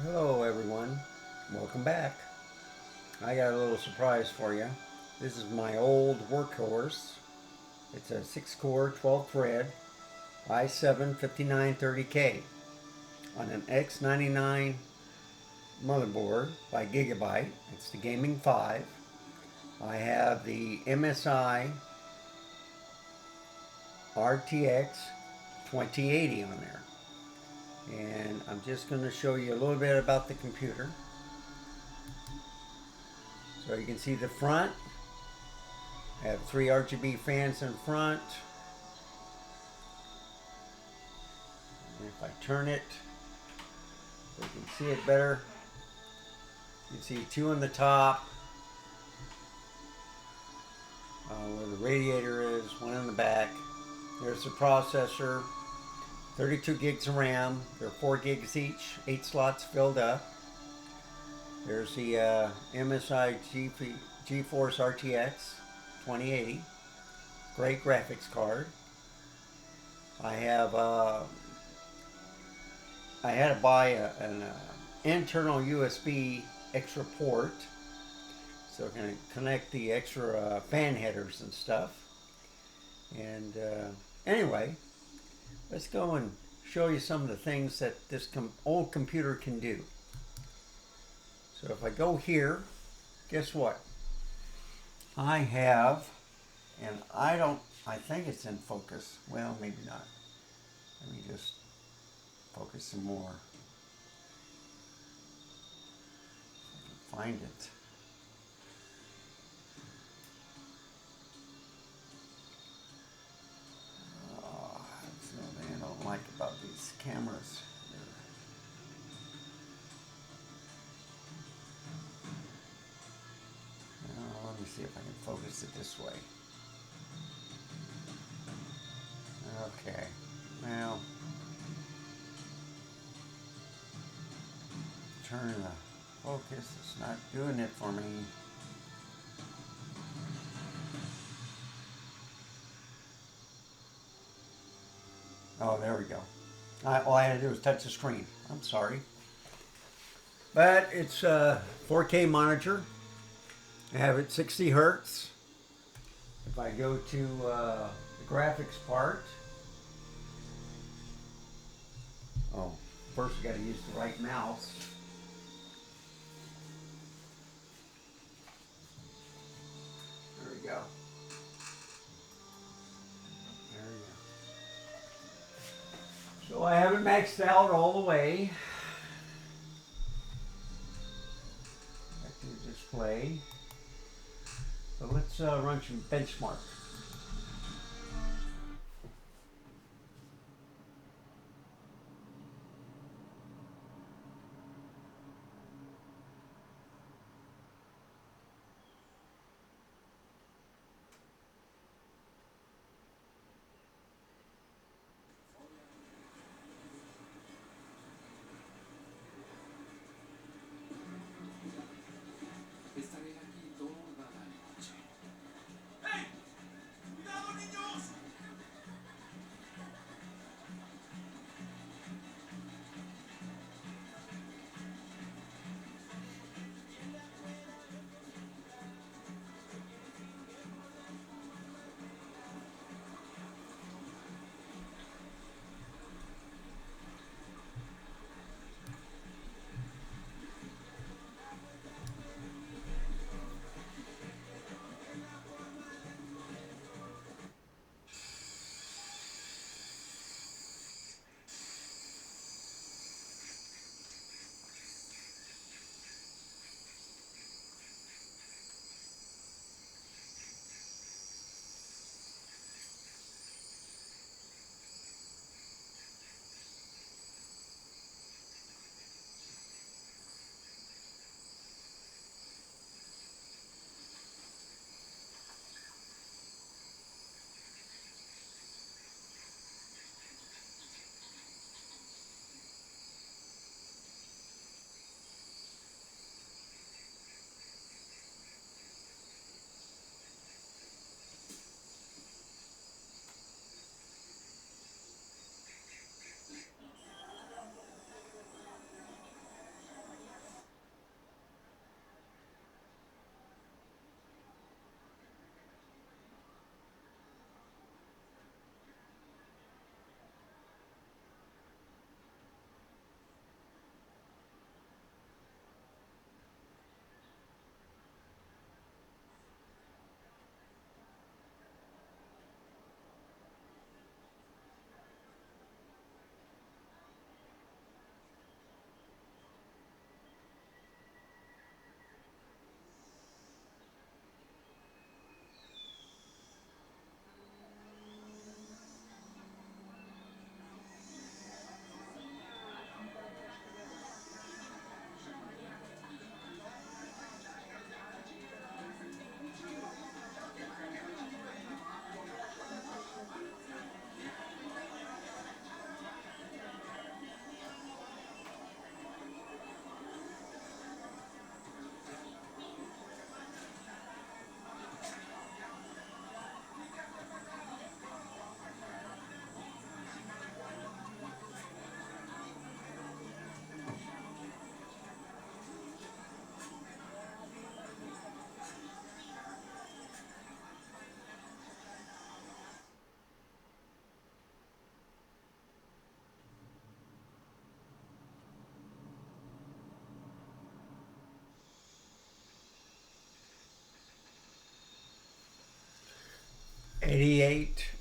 Hello everyone, welcome back. I got a little surprise for you. This is my old workhorse. It's a 6 core 12 thread i7 5930K on an X99 motherboard by Gigabyte. It's the Gaming 5. I have the MSI RTX 2080 on there. And I'm just going to show you a little bit about the computer. So you can see the front. I have 3 RGB fans in front. And if I turn it, so you can see it better. You can see 2 on the top, where the radiator is, 1 in the back. There's the processor, 32 gigs of RAM. They're 4 gigs each, 8 slots filled up. There's the MSI GeForce RTX 2080. Great graphics card. I have I had to buy an internal USB extra port so I can connect the extra fan headers and stuff. And anyway, let's go and show you some of the things that this old computer can do. So if I go here, guess what? I have, and I think it's in focus. Well, maybe not. Let me just focus some more. If I can find it. Oh, that's the thing I don't like about these cameras. Let me see if I can focus it this way. Okay, well, turn the focus, it's not doing it for me. Oh, there we go. All I had to do was touch the screen. I'm sorry. But it's a 4K monitor. I have it 60 hertz. If I go to the graphics part, first you got to use the right mouse. There we go. There we go. So I have it maxed out all the way. Back to the display. So let's run some benchmarks.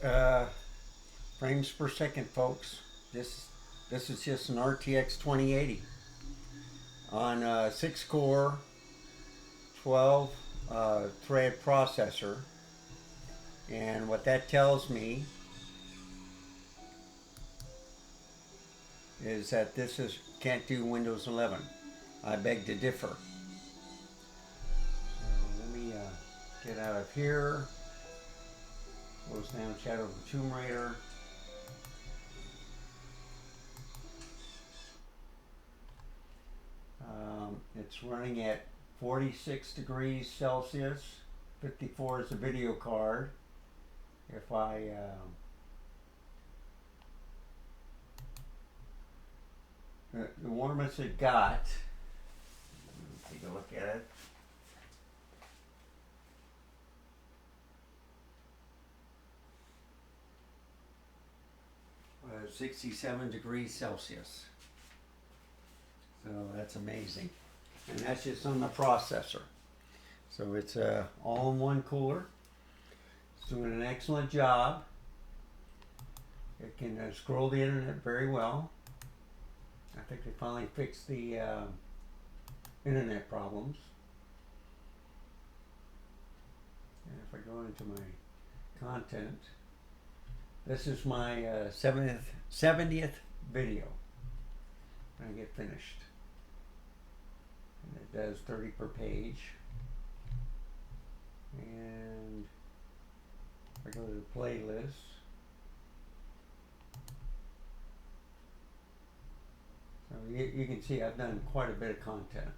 28 frames per second, folks. This is just an RTX 2080 on a 6-core, 12 thread processor. And what that tells me is that this can't do Windows 11. I beg to differ. So let me get out of here. Close down Shadow of the Tomb Raider. It's running at 46 degrees Celsius. 54 is the video card. If I the warmest it got, take a look at it. 67 degrees Celsius. So that's amazing. And that's just on the processor. So it's a all-in-one cooler. It's doing an excellent job. It can scroll the internet very well. I think they finally fixed the internet problems. And if I go into my content, this is my 70th video when I get finished. And it does 30 per page. And if I go to the playlist, so you can see I've done quite a bit of content.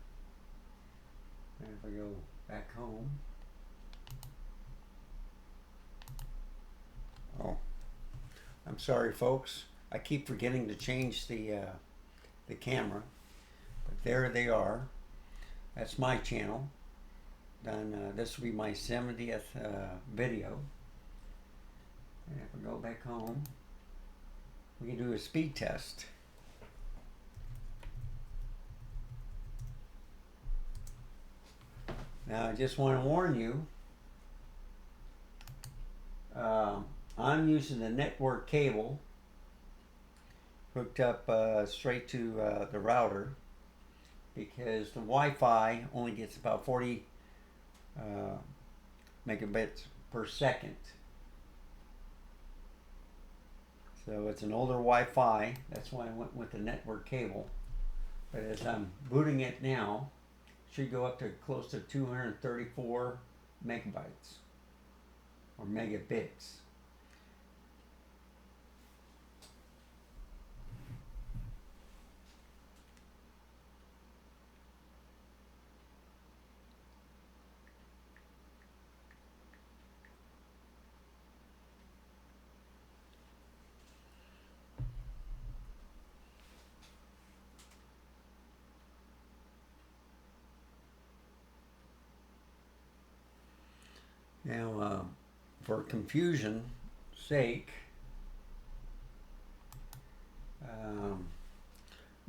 And if I go back home, oh, I'm sorry folks, I keep forgetting to change the camera, but there they are. That's my channel. Done. This will be my 70th video. And if I go back home, we can do a speed test. Now I just want to warn you, I'm using the network cable hooked up straight to the router, because the Wi-Fi only gets about 40 megabits per second. So it's an older Wi-Fi. That's why I went with the network cable. But as I'm booting it now, it should go up to close to 234 megabytes or megabits. Now, for confusion's sake,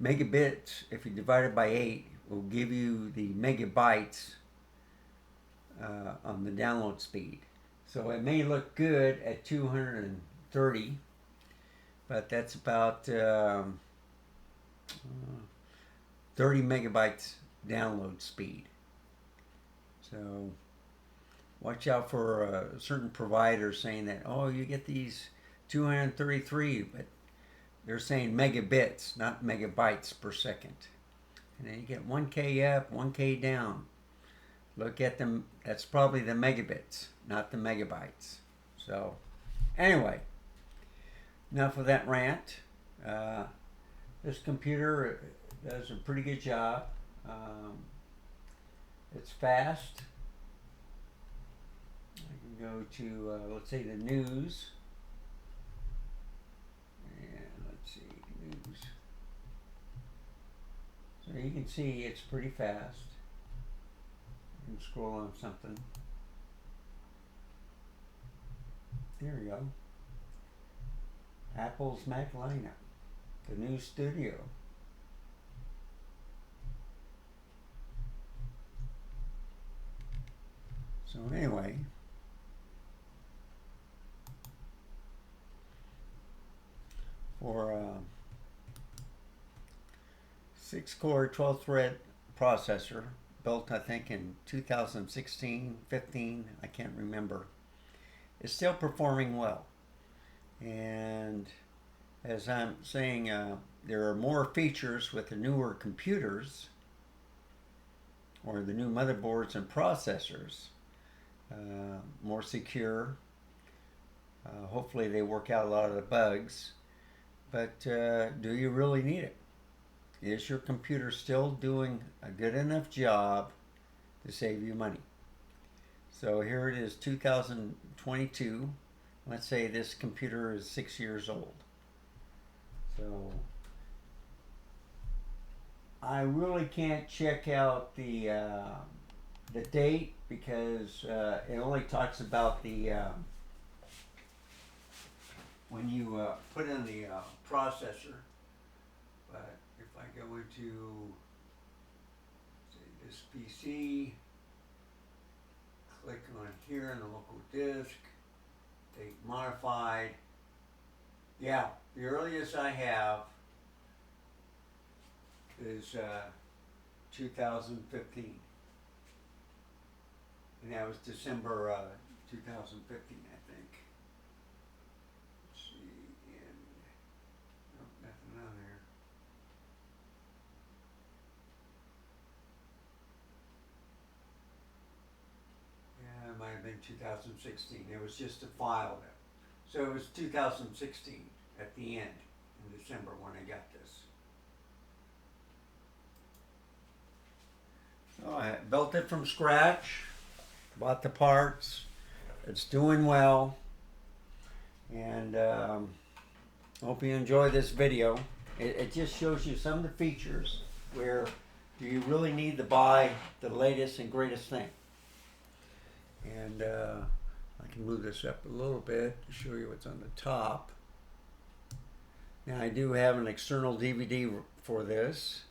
megabits, if you divide it by 8, will give you the megabytes on the download speed. So it may look good at 230, but that's about 30 megabytes download speed. So watch out for certain providers saying that, oh, you get these 233, but they're saying megabits, not megabytes per second. And then you get 1K up, 1K down. Look at them, that's probably the megabits, not the megabytes. So, anyway, enough of that rant. This computer does a pretty good job. It's fast. I can go to, let's say, the news. And let's see, news. So you can see it's pretty fast. You can scroll on something. There we go. Apple's Mac lineup. The new studio. So anyway, for a 6-core 12-thread processor built, I think, in 2016, 15, I can't remember. It's still performing well. And as I'm saying, there are more features with the newer computers or the new motherboards and processors, more secure. Hopefully they work out a lot of the bugs. But do you really need it? Is your computer still doing a good enough job to save you money? So here it is, 2022. Let's say this computer is 6 years old. So I really can't check out the date because it only talks about the when you put in the processor. But if I go into, say, this PC, click on here in the local disk, date modified. Yeah, the earliest I have is 2015. And that was December 2015, I think. Let's see, and nope, nothing on there. Yeah, it might have been 2016. It was just a file there. So it was 2016 at the end in December when I got this. So I built it from scratch, bought the parts. It's doing well, and I hope you enjoy this video. It just shows you some of the features where do you really need to buy the latest and greatest thing. And I can move this up a little bit to show you what's on the top. Now I do have an external DVD for this,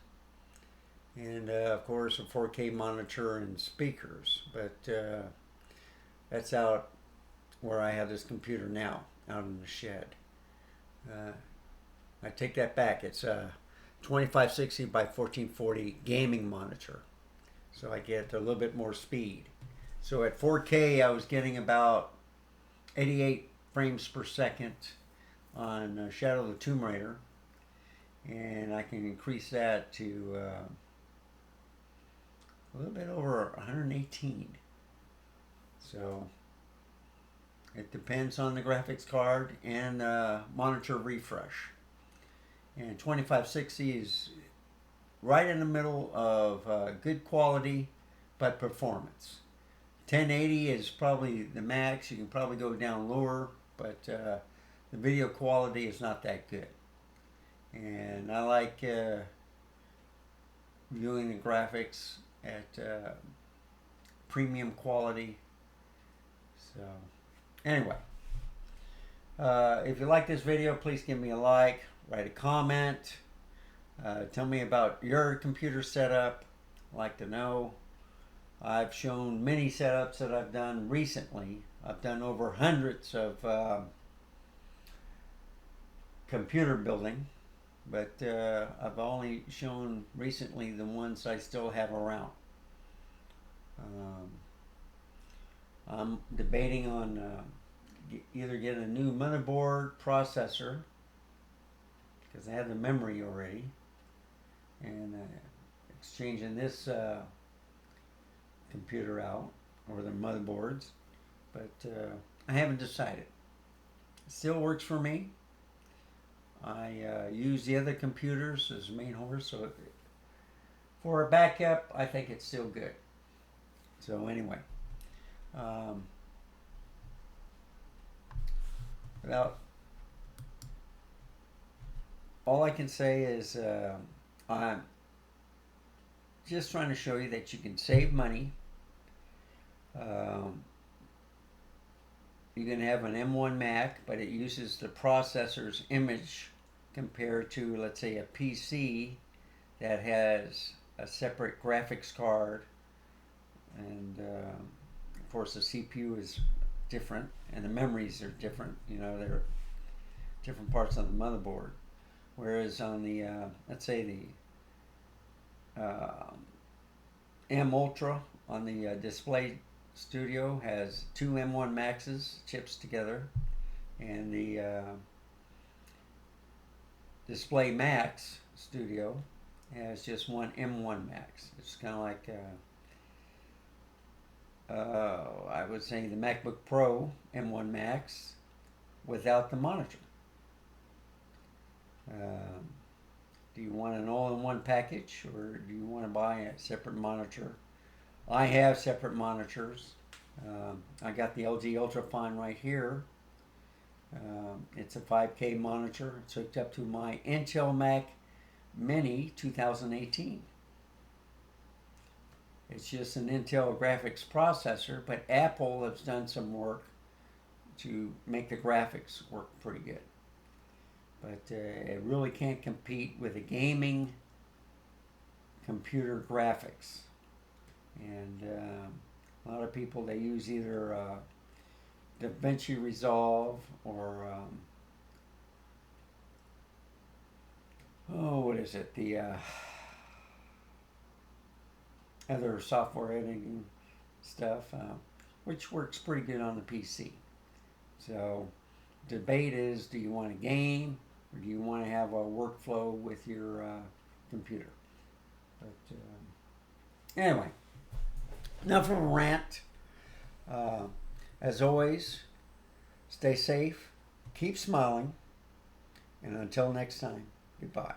and of course a 4K monitor and speakers, but that's out where I have this computer now, out in the shed. I take that back. It's a 2560 by 1440 gaming monitor, so I get a little bit more speed. So at 4K I was getting about 88 frames per second on Shadow of the Tomb Raider, and I can increase that to a little bit over 118. So it depends on the graphics card and monitor refresh. And 2560 is right in the middle of good quality but performance. 1080 is probably the max. You can probably go down lower, but the video quality is not that good. And I like viewing the graphics at premium quality. So anyway, if you like this video, please give me a like, write a comment, tell me about your computer setup. I'd like to know. I've shown many setups that I've done recently. I've done over hundreds of computer building, but I've only shown recently the ones I still have around. I'm debating on either getting a new motherboard processor, because I have the memory already, and exchanging this computer out, or the motherboards, but I haven't decided. It still works for me. I use the other computers as main horse, so for a backup, I think it's still good. So anyway, without, all I can say is I'm just trying to show you that you can save money. You can have an M1 Mac, but it uses the processor's image compared to, let's say, a PC that has a separate graphics card, and of course the CPU is different and the memories are different. You know, they're different parts of the motherboard. Whereas on the, let's say the M Ultra on the Display Studio has two M1 Maxes chips together, and the Display Max Studio has just one M1 Max. It's kind of like, I would say, the MacBook Pro M1 Max without the monitor. Do you want an all-in-one package, or do you want to buy a separate monitor? I have separate monitors. I got the LG Ultrafine right here. It's a 5K monitor. It's hooked up to my Intel Mac Mini 2018. It's just an Intel graphics processor, but Apple has done some work to make the graphics work pretty good. But it really can't compete with the gaming computer graphics. And a lot of people, they use either DaVinci Resolve or what is it? The other software editing stuff, which works pretty good on the PC. So, debate is: do you want a game, or do you want to have a workflow with your computer? But anyway, enough of a rant. As always, stay safe, keep smiling, and until next time, goodbye.